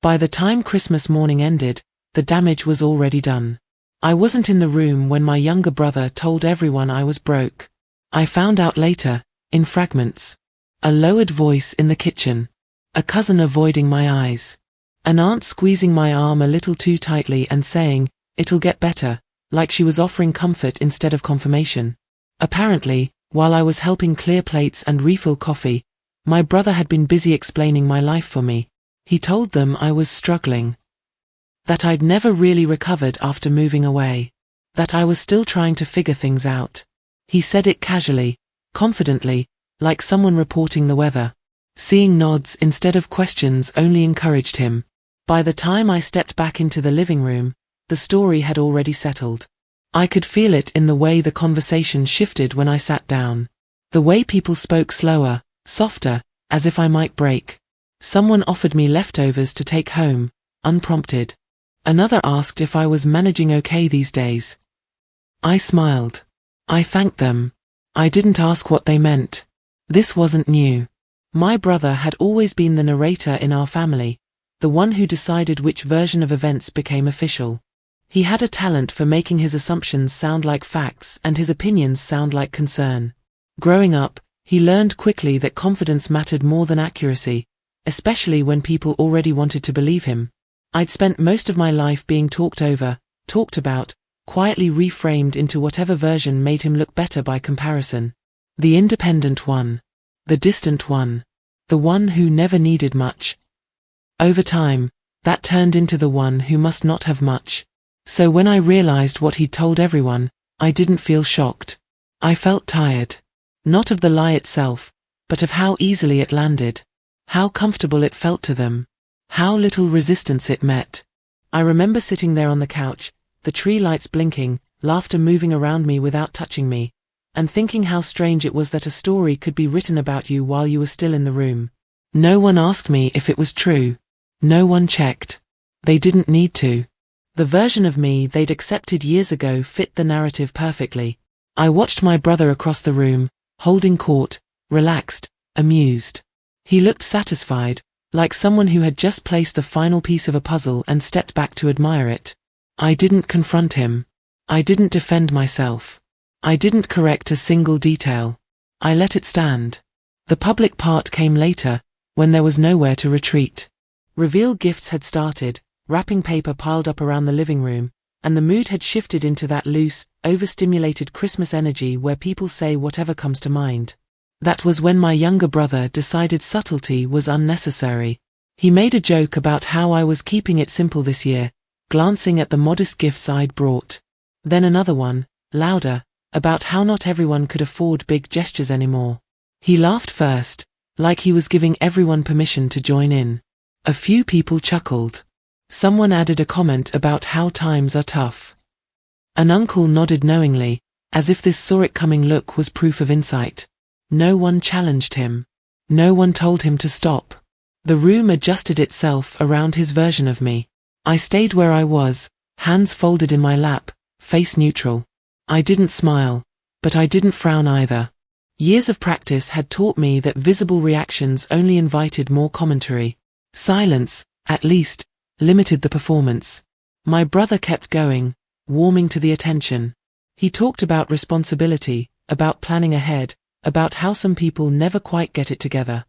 By the time Christmas morning ended, the damage was already done. I wasn't in the room when my younger brother told everyone I was broke. I found out later, in fragments. A lowered voice in the kitchen. A cousin avoiding my eyes. An aunt squeezing my arm a little too tightly and saying, "It'll get better," like she was offering comfort instead of confirmation. Apparently, while I was helping clear plates and refill coffee, my brother had been busy explaining my life for me. He told them I was struggling. That I'd never really recovered after moving away. That I was still trying to figure things out. He said it casually, confidently, like someone reporting the weather. Seeing nods instead of questions only encouraged him. By the time I stepped back into the living room, the story had already settled. I could feel it in the way the conversation shifted when I sat down. The way people spoke slower, softer, as if I might break. Someone offered me leftovers to take home, unprompted. Another asked if I was managing okay these days. I smiled. I thanked them. I didn't ask what they meant. This wasn't new. My brother had always been the narrator in our family, the one who decided which version of events became official. He had a talent for making his assumptions sound like facts and his opinions sound like concern. Growing up, he learned quickly that confidence mattered more than accuracy, especially when people already wanted to believe him. I'd spent most of my life being talked over, talked about, quietly reframed into whatever version made him look better by comparison. The independent one. The distant one. The one who never needed much. Over time, that turned into the one who must not have much. So when I realized what he'd told everyone, I didn't feel shocked. I felt tired. Not of the lie itself, but of how easily it landed. How comfortable it felt to them. How little resistance it met. I remember sitting there on the couch, the tree lights blinking, laughter moving around me without touching me, and thinking how strange it was that a story could be written about you while you were still in the room. No one asked me if it was true. No one checked. They didn't need to. The version of me they'd accepted years ago fit the narrative perfectly. I watched my brother across the room, holding court, relaxed, amused. He looked satisfied, like someone who had just placed the final piece of a puzzle and stepped back to admire it. I didn't confront him. I didn't defend myself. I didn't correct a single detail. I let it stand. The public part came later, when there was nowhere to retreat. Reveal gifts had started, wrapping paper piled up around the living room, and the mood had shifted into that loose, overstimulated Christmas energy where people say whatever comes to mind. That was when my younger brother decided subtlety was unnecessary. He made a joke about how I was keeping it simple this year, glancing at the modest gifts I'd brought. Then another one, louder, about how not everyone could afford big gestures anymore. He laughed first, like he was giving everyone permission to join in. A few people chuckled. Someone added a comment about how times are tough. An uncle nodded knowingly, as if this saw-it-coming look was proof of insight. No one challenged him. No one told him to stop. The room adjusted itself around his version of me. I stayed where I was, hands folded in my lap, face neutral. I didn't smile, but I didn't frown either. Years of practice had taught me that visible reactions only invited more commentary. Silence, at least, limited the performance. My brother kept going, warming to the attention. He talked about responsibility, about planning ahead, about how some people never quite get it together.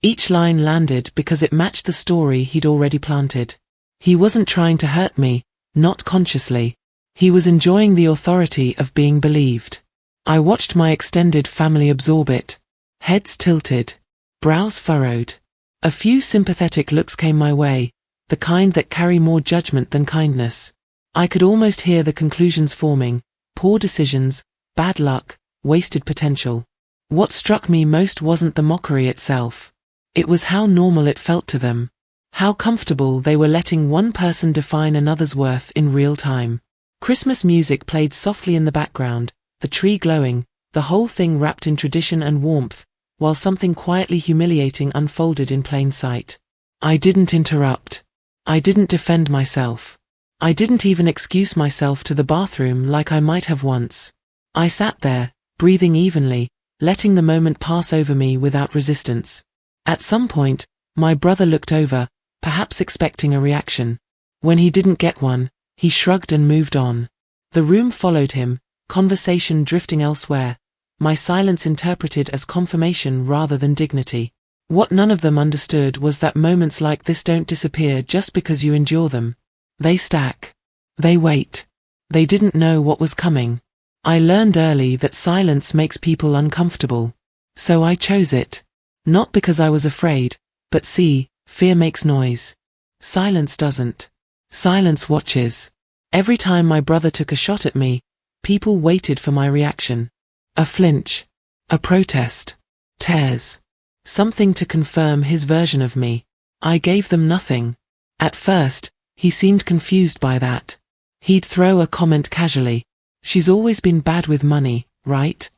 Each line landed because it matched the story he'd already planted. He wasn't trying to hurt me, not consciously. He was enjoying the authority of being believed. I watched my extended family absorb it. Heads tilted. Brows furrowed. A few sympathetic looks came my way, the kind that carry more judgment than kindness. I could almost hear the conclusions forming: poor decisions, bad luck, wasted potential. What struck me most wasn't the mockery itself. It was how normal it felt to them. How comfortable they were letting one person define another's worth in real time. Christmas music played softly in the background, the tree glowing, the whole thing wrapped in tradition and warmth, while something quietly humiliating unfolded in plain sight. I didn't interrupt. I didn't defend myself. I didn't even excuse myself to the bathroom like I might have once. I sat there, breathing evenly, letting the moment pass over me without resistance. At some point, my brother looked over, perhaps expecting a reaction. When he didn't get one, he shrugged and moved on. The room followed him, conversation drifting elsewhere, my silence interpreted as confirmation rather than dignity. What none of them understood was that moments like this don't disappear just because you endure them. They stack. They wait. They didn't know what was coming. I learned early that silence makes people uncomfortable. So I chose it. Not because I was afraid, but see, fear makes noise. Silence doesn't. Silence watches. Every time my brother took a shot at me, people waited for my reaction. A flinch. A protest. Tears. Something to confirm his version of me. I gave them nothing. At first, he seemed confused by that. He'd throw a comment casually. She's always been bad with money, right?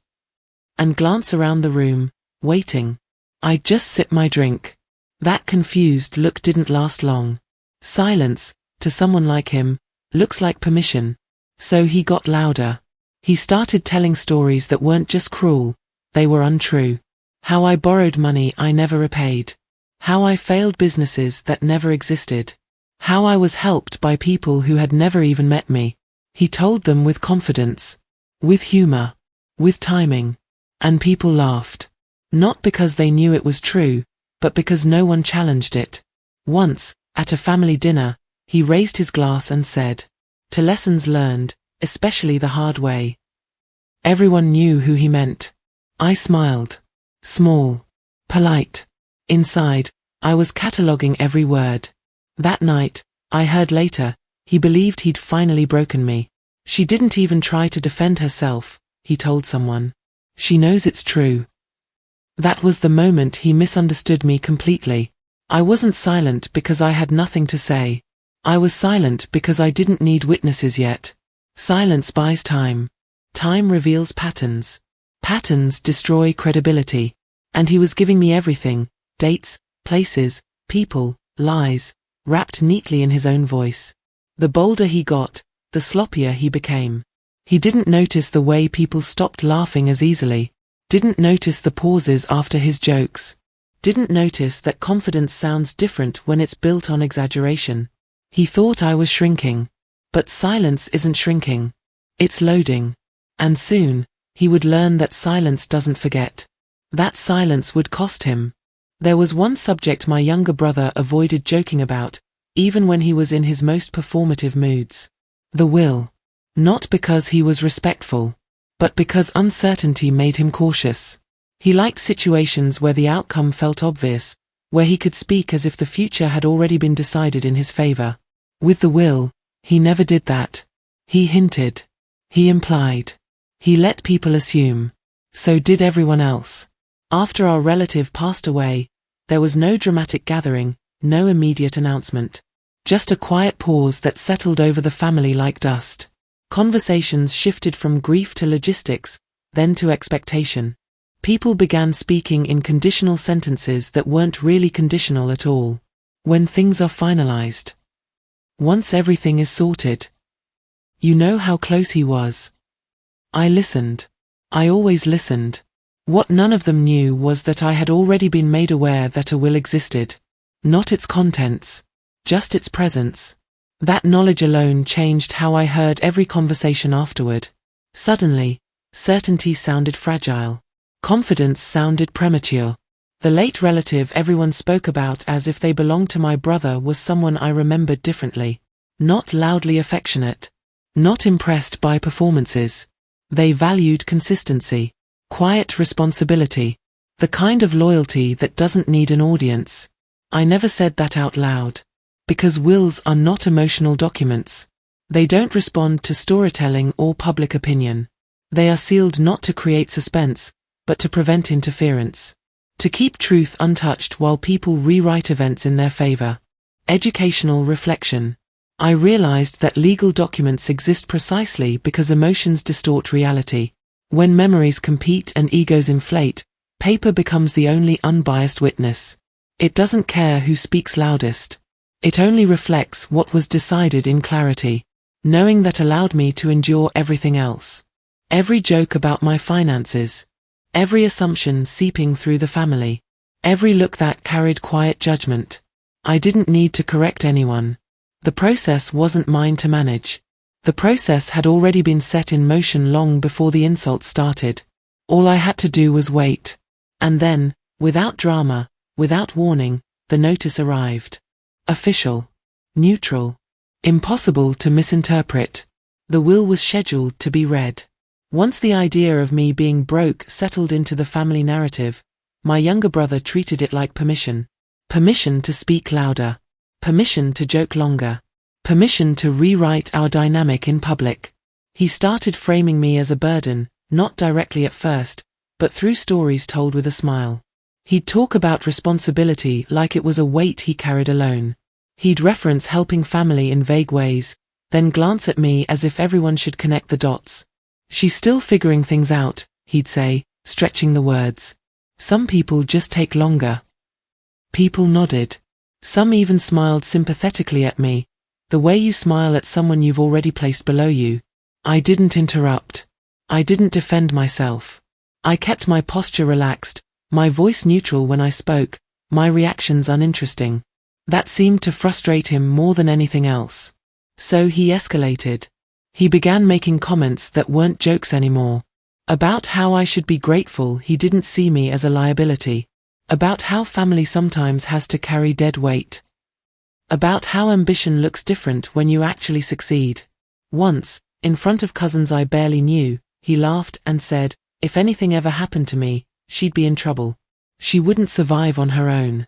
And glance around the room, waiting. I'd just sip my drink. That confused look didn't last long. Silence, to someone like him, looks like permission. So he got louder. He started telling stories that weren't just cruel, they were untrue. How I borrowed money I never repaid. How I failed businesses that never existed. How I was helped by people who had never even met me. He told them with confidence. With humor. With timing. And people laughed. Not because they knew it was true, but because no one challenged it. Once, at a family dinner, he raised his glass and said, "To lessons learned, especially the hard way." Everyone knew who he meant. I smiled. Small. Polite. Inside, I was cataloguing every word. That night, I heard later, he believed he'd finally broken me. She didn't even try to defend herself, he told someone. She knows it's true. That was the moment he misunderstood me completely. I wasn't silent because I had nothing to say. I was silent because I didn't need witnesses yet. Silence buys time. Time reveals patterns. Patterns destroy credibility. And he was giving me everything, dates, places, people, lies, wrapped neatly in his own voice. The bolder he got, the sloppier he became. He didn't notice the way people stopped laughing as easily. Didn't notice the pauses after his jokes. Didn't notice that confidence sounds different when it's built on exaggeration. He thought I was shrinking. But silence isn't shrinking. It's loading. And soon, he would learn that silence doesn't forget. That silence would cost him. There was one subject my younger brother avoided joking about, even when he was in his most performative moods. The will. Not because he was respectful, but because uncertainty made him cautious. He liked situations where the outcome felt obvious, where he could speak as if the future had already been decided in his favor. With the will, he never did that. He hinted. He implied. He let people assume. So did everyone else. After our relative passed away, there was no dramatic gathering, no immediate announcement. Just a quiet pause that settled over the family like dust. Conversations shifted from grief to logistics, then to expectation. People began speaking in conditional sentences that weren't really conditional at all. When things are finalized. Once everything is sorted. You know how close he was. I listened. I always listened. What none of them knew was that I had already been made aware that a will existed. Not its contents. Just its presence. That knowledge alone changed how I heard every conversation afterward. Suddenly, certainty sounded fragile. Confidence sounded premature. The late relative everyone spoke about as if they belonged to my brother was someone I remembered differently. Not loudly affectionate. Not impressed by performances. They valued consistency. Quiet responsibility. The kind of loyalty that doesn't need an audience. I never said that out loud. Because wills are not emotional documents. They don't respond to storytelling or public opinion. They are sealed not to create suspense, but to prevent interference. To keep truth untouched while people rewrite events in their favor. Educational reflection. I realized that legal documents exist precisely because emotions distort reality. When memories compete and egos inflate, paper becomes the only unbiased witness. It doesn't care who speaks loudest. It only reflects what was decided in clarity. Knowing that allowed me to endure everything else. Every joke about my finances. Every assumption seeping through the family. Every look that carried quiet judgment. I didn't need to correct anyone. The process wasn't mine to manage. The process had already been set in motion long before the insult started. All I had to do was wait. And then, without drama, without warning, the notice arrived. Official. Neutral. Impossible to misinterpret. The will was scheduled to be read. Once the idea of me being broke settled into the family narrative, my younger brother treated it like permission. Permission to speak louder. Permission to joke longer. Permission to rewrite our dynamic in public. He started framing me as a burden, not directly at first, but through stories told with a smile. He'd talk about responsibility like it was a weight he carried alone. He'd reference helping family in vague ways, then glance at me as if everyone should connect the dots. She's still figuring things out, he'd say, stretching the words. Some people just take longer. People nodded. Some even smiled sympathetically at me, the way you smile at someone you've already placed below you. I didn't interrupt. I didn't defend myself. I kept my posture relaxed, my voice neutral when I spoke, my reactions uninteresting. That seemed to frustrate him more than anything else. So he escalated. He began making comments that weren't jokes anymore. About how I should be grateful he didn't see me as a liability. About how family sometimes has to carry dead weight. About how ambition looks different when you actually succeed. Once, in front of cousins I barely knew, he laughed and said, if anything ever happened to me, she'd be in trouble. She wouldn't survive on her own.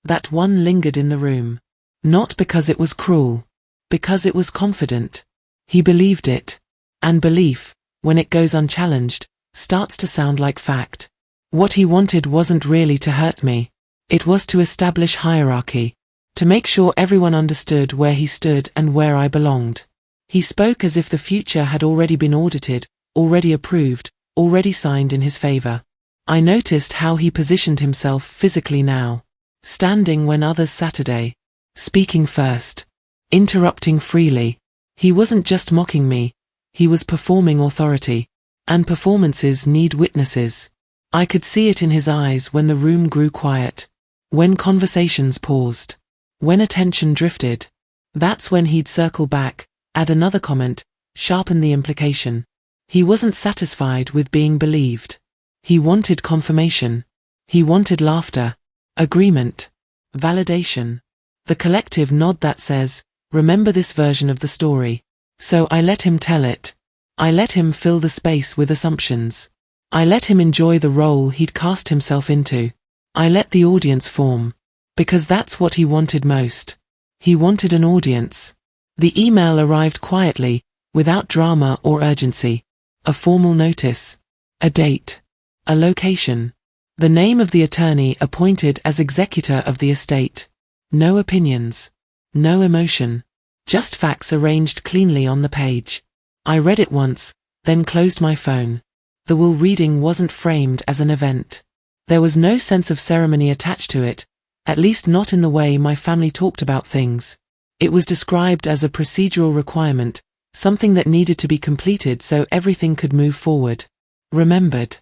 That one lingered in the room. Not because it was cruel. Because it was confident. He believed it. And belief, when it goes unchallenged, starts to sound like fact. What he wanted wasn't really to hurt me. It was to establish hierarchy. To make sure everyone understood where he stood and where I belonged. He spoke as if the future had already been audited, already approved, already signed in his favor. I noticed how he positioned himself physically now. Standing when others Saturday. Speaking first. Interrupting freely. He wasn't just mocking me. He was performing authority. And performances need witnesses. I could see it in his eyes when the room grew quiet. When conversations paused. When attention drifted. That's when he'd circle back, add another comment, sharpen the implication. He wasn't satisfied with being believed. He wanted confirmation. He wanted laughter. Agreement. Validation. The collective nod that says, remember this version of the story. So I let him tell it. I let him fill the space with assumptions. I let him enjoy the role he'd cast himself into. I let the audience form. Because that's what he wanted most. He wanted an audience. The email arrived quietly, without drama or urgency. A formal notice. A date. A location. The name of the attorney appointed as executor of the estate. No opinions. No emotion. Just facts arranged cleanly on the page. I read it once, then closed my phone. The will reading wasn't framed as an event. There was no sense of ceremony attached to it, at least not in the way my family talked about things. It was described as a procedural requirement, something that needed to be completed so everything could move forward. Remembered.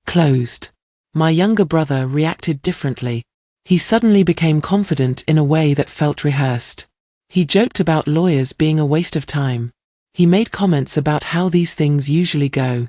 Closed. My younger brother reacted differently. He suddenly became confident in a way that felt rehearsed. He joked about lawyers being a waste of time. He made comments about how these things usually go.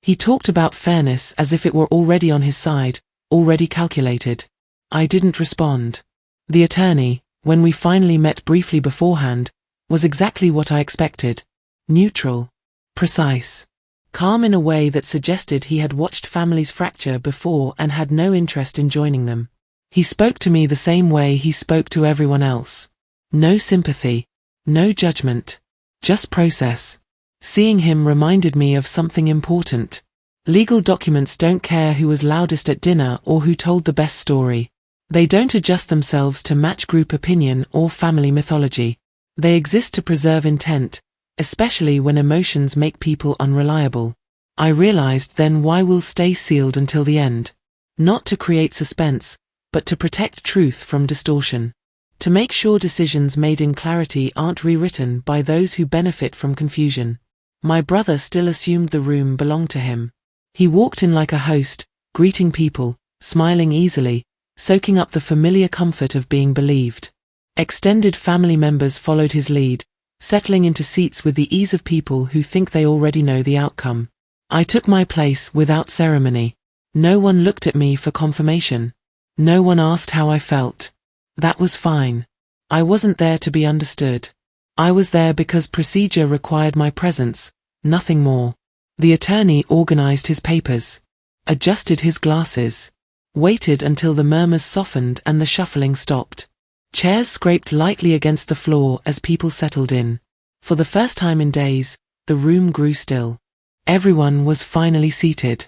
He talked about fairness as if it were already on his side, already calculated. I didn't respond. The attorney, when we finally met briefly beforehand, was exactly what I expected. Neutral. Precise. Calm in a way that suggested he had watched families fracture before and had no interest in joining them. He spoke to me the same way he spoke to everyone else. No sympathy. No judgment. Just process. Seeing him reminded me of something important. Legal documents don't care who was loudest at dinner or who told the best story. They don't adjust themselves to match group opinion or family mythology. They exist to preserve intent, especially when emotions make people unreliable. I realized then why we'll stay sealed until the end. Not to create suspense, but to protect truth from distortion. To make sure decisions made in clarity aren't rewritten by those who benefit from confusion. My brother still assumed the room belonged to him. He walked in like a host, greeting people, smiling easily, soaking up the familiar comfort of being believed. Extended family members followed his lead, settling into seats with the ease of people who think they already know the outcome. I took my place without ceremony. No one looked at me for confirmation. No one asked how I felt. That was fine. I wasn't there to be understood. I was there because procedure required my presence, nothing more. The attorney organized his papers, adjusted his glasses, waited until the murmurs softened and the shuffling stopped. Chairs scraped lightly against the floor as people settled in. For the first time in days, the room grew still. Everyone was finally seated.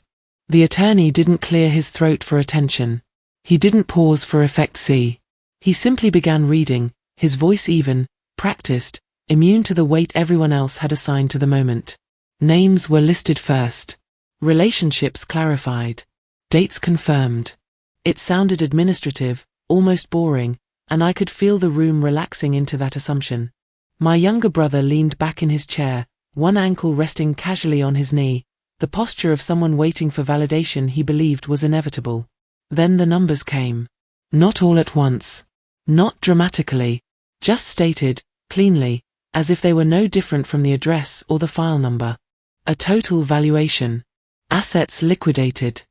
The attorney didn't clear his throat for attention. He didn't pause for effect C. He simply began reading, his voice even, practiced, immune to the weight everyone else had assigned to the moment. Names were listed first. Relationships clarified. Dates confirmed. It sounded administrative, almost boring, and I could feel the room relaxing into that assumption. My younger brother leaned back in his chair, one ankle resting casually on his knee, the posture of someone waiting for validation he believed was inevitable. Then the numbers came. Not all at once. Not dramatically. Just stated, cleanly, as if they were no different from the address or the file number. A total valuation. Assets liquidated.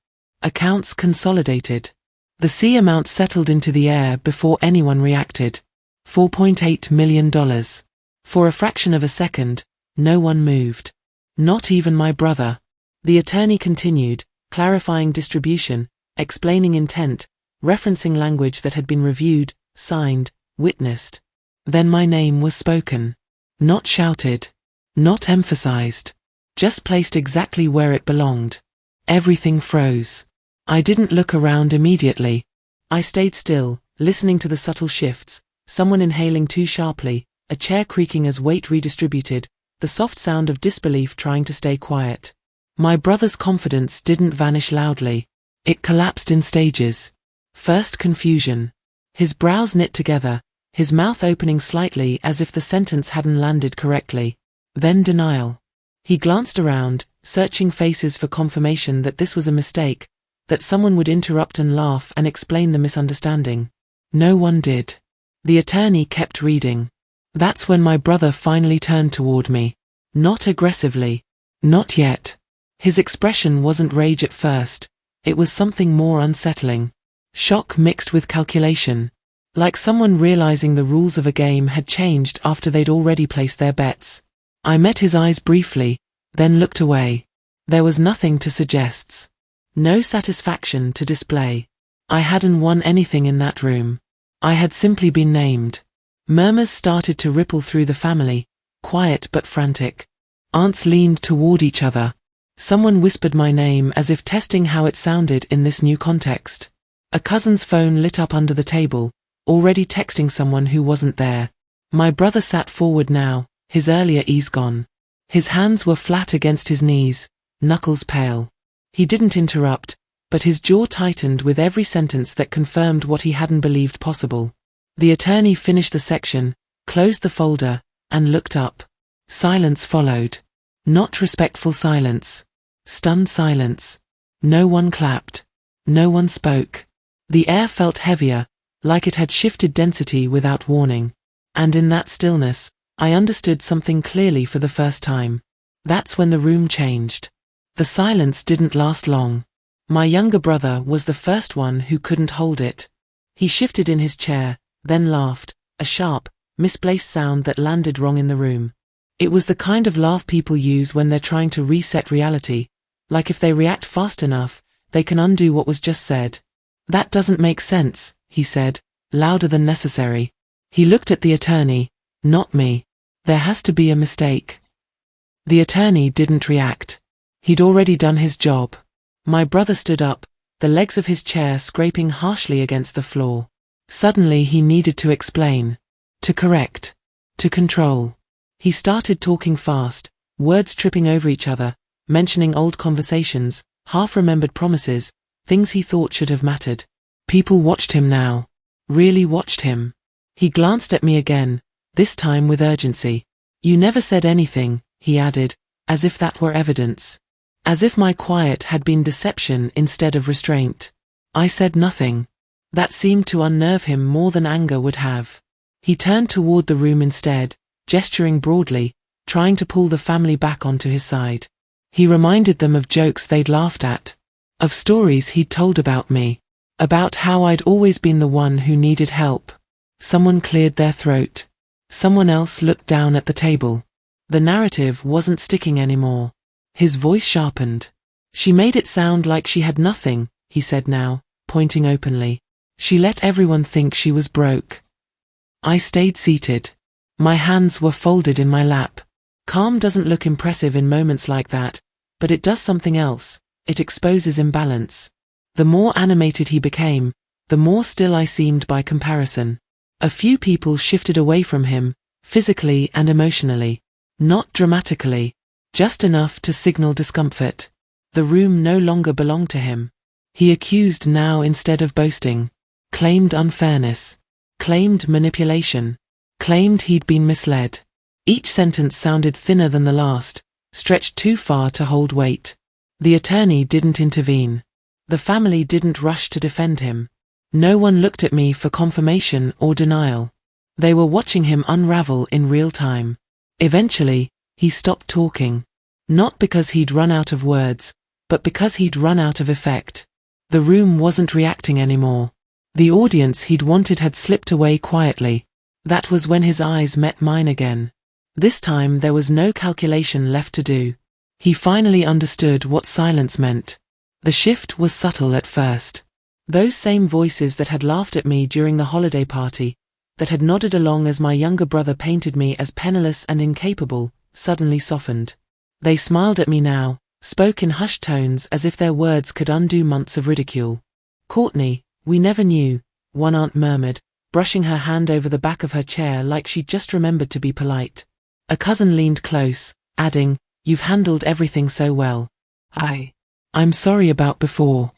Accounts consolidated. The C amount settled into the air before anyone reacted. $4.8 million. For a fraction of a second, no one moved. Not even my brother. The attorney continued, clarifying distribution, explaining intent, referencing language that had been reviewed, signed, witnessed. Then my name was spoken. Not shouted. Not emphasized. Just placed exactly where it belonged. Everything froze. I didn't look around immediately. I stayed still, listening to the subtle shifts, someone inhaling too sharply, a chair creaking as weight redistributed, the soft sound of disbelief trying to stay quiet. My brother's confidence didn't vanish loudly. It collapsed in stages. First confusion. His brows knit together, his mouth opening slightly as if the sentence hadn't landed correctly. Then denial. He glanced around, searching faces for confirmation that this was a mistake, that someone would interrupt and laugh and explain the misunderstanding. No one did. The attorney kept reading. That's when my brother finally turned toward me. Not aggressively. Not yet. His expression wasn't rage at first. It was something more unsettling. Shock mixed with calculation. Like someone realizing the rules of a game had changed after they'd already placed their bets. I met his eyes briefly, then looked away. There was nothing to suggest. No satisfaction to display. I hadn't won anything in that room. I had simply been named. Murmurs started to ripple through the family, quiet but frantic. Aunts leaned toward each other. Someone whispered my name as if testing how it sounded in this new context. A cousin's phone lit up under the table, already texting someone who wasn't there. My brother sat forward now, his earlier ease gone. His hands were flat against his knees, knuckles pale. He didn't interrupt, but his jaw tightened with every sentence that confirmed what he hadn't believed possible. The attorney finished the section, closed the folder, and looked up. Silence followed. Not respectful silence. Stunned silence. No one clapped. No one spoke. The air felt heavier, like it had shifted density without warning. And in that stillness, I understood something clearly for the first time. That's when the room changed. The silence didn't last long. My younger brother was the first one who couldn't hold it. He shifted in his chair, then laughed, a sharp, misplaced sound that landed wrong in the room. It was the kind of laugh people use when they're trying to reset reality, like if they react fast enough, they can undo what was just said. That doesn't make sense, he said, louder than necessary. He looked at the attorney, not me. There has to be a mistake. The attorney didn't react. He'd already done his job. My brother stood up, the legs of his chair scraping harshly against the floor. Suddenly he needed to explain. To correct. To control. He started talking fast, words tripping over each other, mentioning old conversations, half-remembered promises, things he thought should have mattered. People watched him now. Really watched him. He glanced at me again, this time with urgency. You never said anything, he added, as if that were evidence. As if my quiet had been deception instead of restraint. I said nothing. That seemed to unnerve him more than anger would have. He turned toward the room instead, gesturing broadly, trying to pull the family back onto his side. He reminded them of jokes they'd laughed at, of stories he'd told about me, about how I'd always been the one who needed help. Someone cleared their throat. Someone else looked down at the table. The narrative wasn't sticking anymore. His voice sharpened. She made it sound like she had nothing, he said now, pointing openly. She let everyone think she was broke. I stayed seated. My hands were folded in my lap. Calm doesn't look impressive in moments like that, but it does something else. It exposes imbalance. The more animated he became, the more still I seemed by comparison. A few people shifted away from him, physically and emotionally. Not dramatically, just enough to signal discomfort. The room no longer belonged to him. He accused now instead of boasting. Claimed unfairness. Claimed manipulation. Claimed he'd been misled. Each sentence sounded thinner than the last, stretched too far to hold weight. The attorney didn't intervene. The family didn't rush to defend him. No one looked at me for confirmation or denial. They were watching him unravel in real time. Eventually, he stopped talking. Not because he'd run out of words, but because he'd run out of effect. The room wasn't reacting anymore. The audience he'd wanted had slipped away quietly. That was when his eyes met mine again. This time there was no calculation left to do. He finally understood what silence meant. The shift was subtle at first. Those same voices that had laughed at me during the holiday party, that had nodded along as my younger brother painted me as penniless and incapable, suddenly softened. They smiled at me now, spoke in hushed tones as if their words could undo months of ridicule. "Courtney, we never knew," one aunt murmured, brushing her hand over the back of her chair like she'd just remembered to be polite. A cousin leaned close, adding, "You've handled everything so well." I'm sorry about before."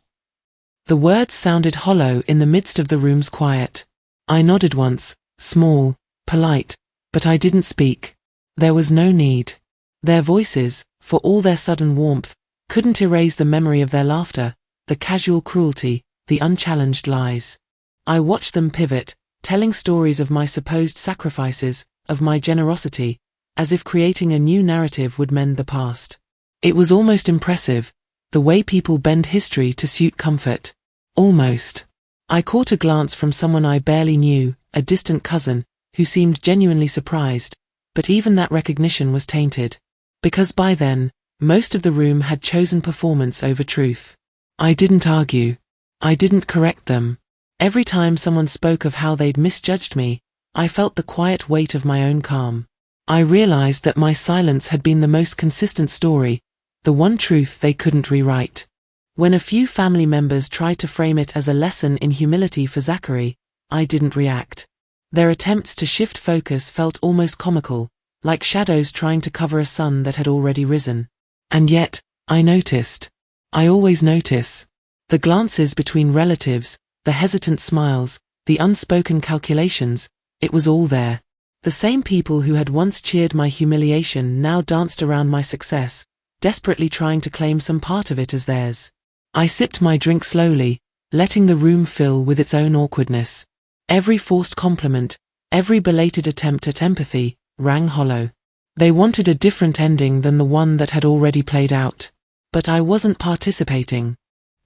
The words sounded hollow in the midst of the room's quiet. I nodded once, small, polite, but I didn't speak. There was no need. Their voices, for all their sudden warmth, couldn't erase the memory of their laughter, the casual cruelty, the unchallenged lies. I watched them pivot, telling stories of my supposed sacrifices, of my generosity, as if creating a new narrative would mend the past. It was almost impressive, the way people bend history to suit comfort. Almost. I caught a glance from someone I barely knew, a distant cousin, who seemed genuinely surprised, but even that recognition was tainted. Because by then, most of the room had chosen performance over truth. I didn't argue. I didn't correct them. Every time someone spoke of how they'd misjudged me, I felt the quiet weight of my own calm. I realized that my silence had been the most consistent story, the one truth they couldn't rewrite. When a few family members tried to frame it as a lesson in humility for Zachary, I didn't react. Their attempts to shift focus felt almost comical, like shadows trying to cover a sun that had already risen. And yet, I noticed. I always notice. The glances between relatives, the hesitant smiles, the unspoken calculations, it was all there. The same people who had once cheered my humiliation now danced around my success, desperately trying to claim some part of it as theirs. I sipped my drink slowly, letting the room fill with its own awkwardness. Every forced compliment, every belated attempt at empathy, rang hollow. They wanted a different ending than the one that had already played out. But I wasn't participating.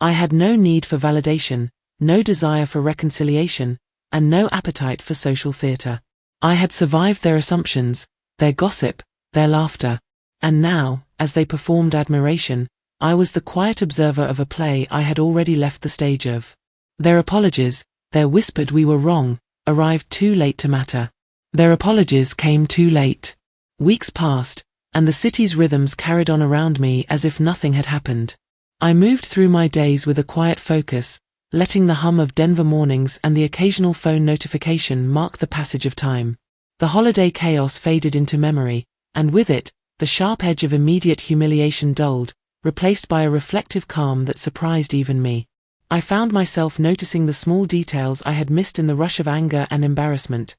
I had no need for validation, no desire for reconciliation, and no appetite for social theater. I had survived their assumptions, their gossip, their laughter. And now, as they performed admiration, I was the quiet observer of a play I had already left the stage of. Their apologies, their whispered "we were wrong," arrived too late to matter. Their apologies came too late. Weeks passed, and the city's rhythms carried on around me as if nothing had happened. I moved through my days with a quiet focus, letting the hum of Denver mornings and the occasional phone notification mark the passage of time. The holiday chaos faded into memory, and with it, the sharp edge of immediate humiliation dulled, replaced by a reflective calm that surprised even me. I found myself noticing the small details I had missed in the rush of anger and embarrassment.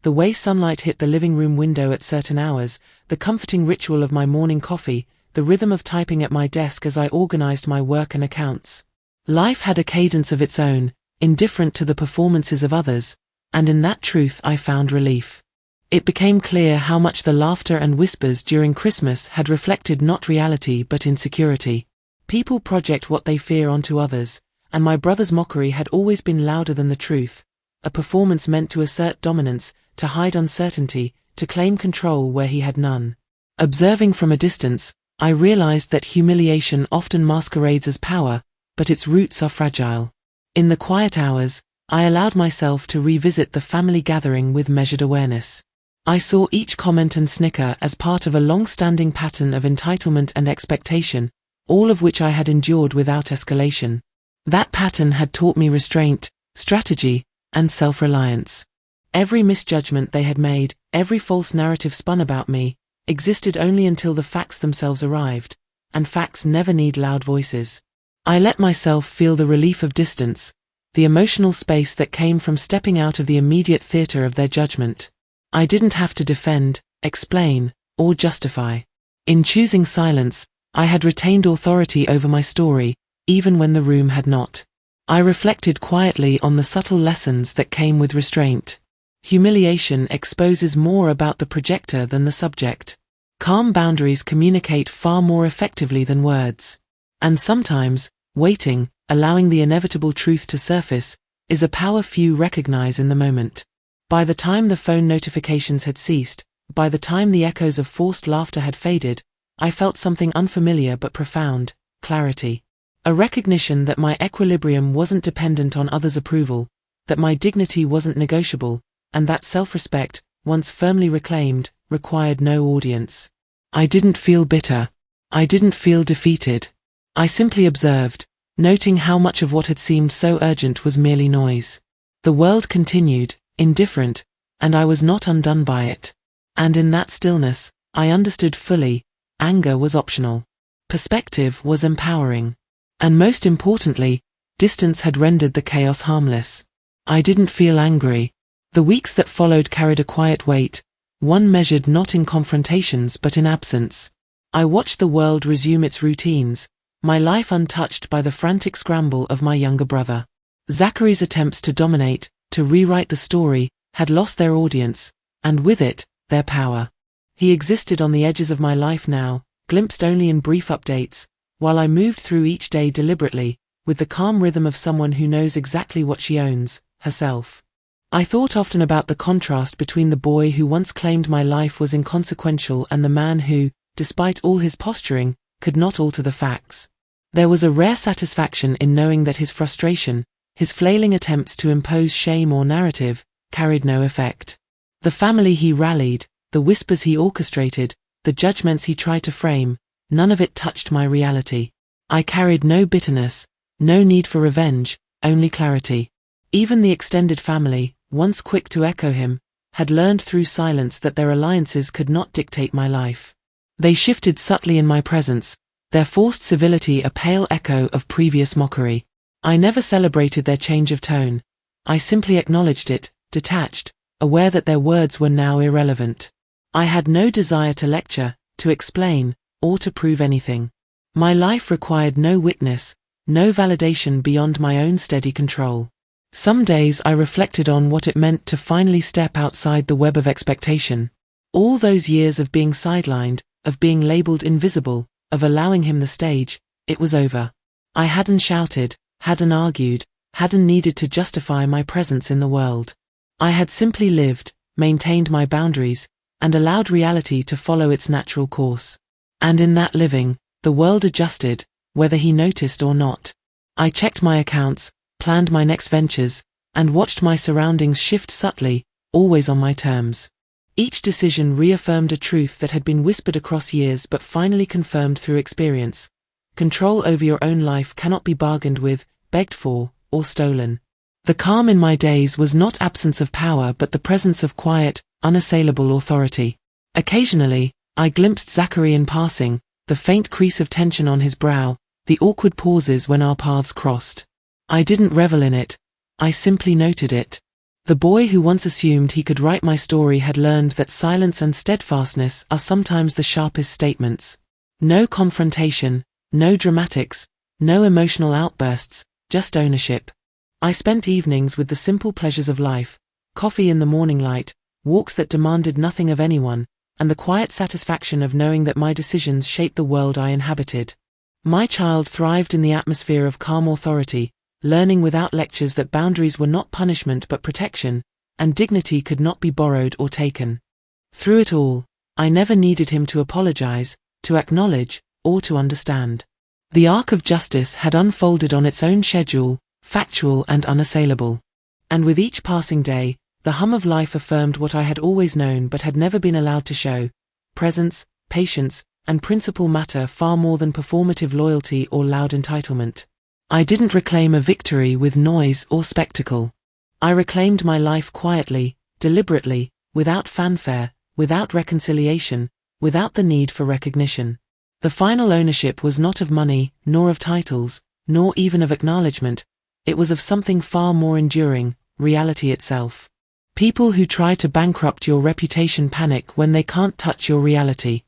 The way sunlight hit the living room window at certain hours, the comforting ritual of my morning coffee, the rhythm of typing at my desk as I organized my work and accounts. Life had a cadence of its own, indifferent to the performances of others, and in that truth I found relief. It became clear how much the laughter and whispers during Christmas had reflected not reality but insecurity. People project what they fear onto others, and my brother's mockery had always been louder than the truth, a performance meant to assert dominance, to hide uncertainty, to claim control where he had none. Observing from a distance, I realized that humiliation often masquerades as power, but its roots are fragile. In the quiet hours, I allowed myself to revisit the family gathering with measured awareness. I saw each comment and snicker as part of a long-standing pattern of entitlement and expectation, all of which I had endured without escalation. That pattern had taught me restraint, strategy, and self-reliance. Every misjudgment they had made, every false narrative spun about me, existed only until the facts themselves arrived, and facts never need loud voices. I let myself feel the relief of distance, the emotional space that came from stepping out of the immediate theater of their judgment. I didn't have to defend, explain, or justify. In choosing silence, I had retained authority over my story, even when the room had not. I reflected quietly on the subtle lessons that came with restraint. Humiliation exposes more about the projector than the subject. Calm boundaries communicate far more effectively than words. And sometimes, waiting, allowing the inevitable truth to surface, is a power few recognize in the moment. By the time the phone notifications had ceased, by the time the echoes of forced laughter had faded, I felt something unfamiliar but profound: clarity. A recognition that my equilibrium wasn't dependent on others' approval, that my dignity wasn't negotiable, and that self-respect, once firmly reclaimed, required no audience. I didn't feel bitter. I didn't feel defeated. I simply observed, noting how much of what had seemed so urgent was merely noise. The world continued, indifferent, and I was not undone by it. And in that stillness, I understood fully, anger was optional. Perspective was empowering. And most importantly, distance had rendered the chaos harmless. I didn't feel angry. The weeks that followed carried a quiet weight, one measured not in confrontations but in absence. I watched the world resume its routines, my life untouched by the frantic scramble of my younger brother. Zachary's attempts to dominate, to rewrite the story, had lost their audience, and with it, their power. He existed on the edges of my life now, glimpsed only in brief updates, while I moved through each day deliberately, with the calm rhythm of someone who knows exactly what she owns, herself. I thought often about the contrast between the boy who once claimed my life was inconsequential and the man who, despite all his posturing, could not alter the facts. There was a rare satisfaction in knowing that his frustration, his flailing attempts to impose shame or narrative, carried no effect. The family he rallied, the whispers he orchestrated, the judgments he tried to frame, none of it touched my reality. I carried no bitterness, no need for revenge, only clarity. Even the extended family, once quick to echo him, had learned through silence that their alliances could not dictate my life. They shifted subtly in my presence, their forced civility a pale echo of previous mockery. I never celebrated their change of tone. I simply acknowledged it, detached, aware that their words were now irrelevant. I had no desire to lecture, to explain, or to prove anything. My life required no witness, no validation beyond my own steady control. Some days I reflected on what it meant to finally step outside the web of expectation. All those years of being sidelined, of being labeled invisible, of allowing him the stage, it was over. I hadn't shouted, hadn't argued, hadn't needed to justify my presence in the world. I had simply lived, maintained my boundaries, and allowed reality to follow its natural course. And in that living, the world adjusted, whether he noticed or not. I checked my accounts, planned my next ventures, and watched my surroundings shift subtly, always on my terms. Each decision reaffirmed a truth that had been whispered across years but finally confirmed through experience. Control over your own life cannot be bargained with, begged for, or stolen. The calm in my days was not absence of power but the presence of quiet, unassailable authority. Occasionally, I glimpsed Zachary in passing, the faint crease of tension on his brow, the awkward pauses when our paths crossed. I didn't revel in it. I simply noted it. The boy who once assumed he could write my story had learned that silence and steadfastness are sometimes the sharpest statements. No confrontation, no dramatics, no emotional outbursts, just ownership. I spent evenings with the simple pleasures of life, coffee in the morning light, walks that demanded nothing of anyone, and the quiet satisfaction of knowing that my decisions shaped the world I inhabited. My child thrived in the atmosphere of calm authority, learning without lectures that boundaries were not punishment but protection, and dignity could not be borrowed or taken. Through it all, I never needed him to apologize, to acknowledge, or to understand. The arc of justice had unfolded on its own schedule, factual and unassailable. And with each passing day, the hum of life affirmed what I had always known but had never been allowed to show. Presence, patience, and principle matter far more than performative loyalty or loud entitlement. I didn't reclaim a victory with noise or spectacle. I reclaimed my life quietly, deliberately, without fanfare, without reconciliation, without the need for recognition. The final ownership was not of money, nor of titles, nor even of acknowledgement. It was of something far more enduring, reality itself. People who try to bankrupt your reputation panic when they can't touch your reality.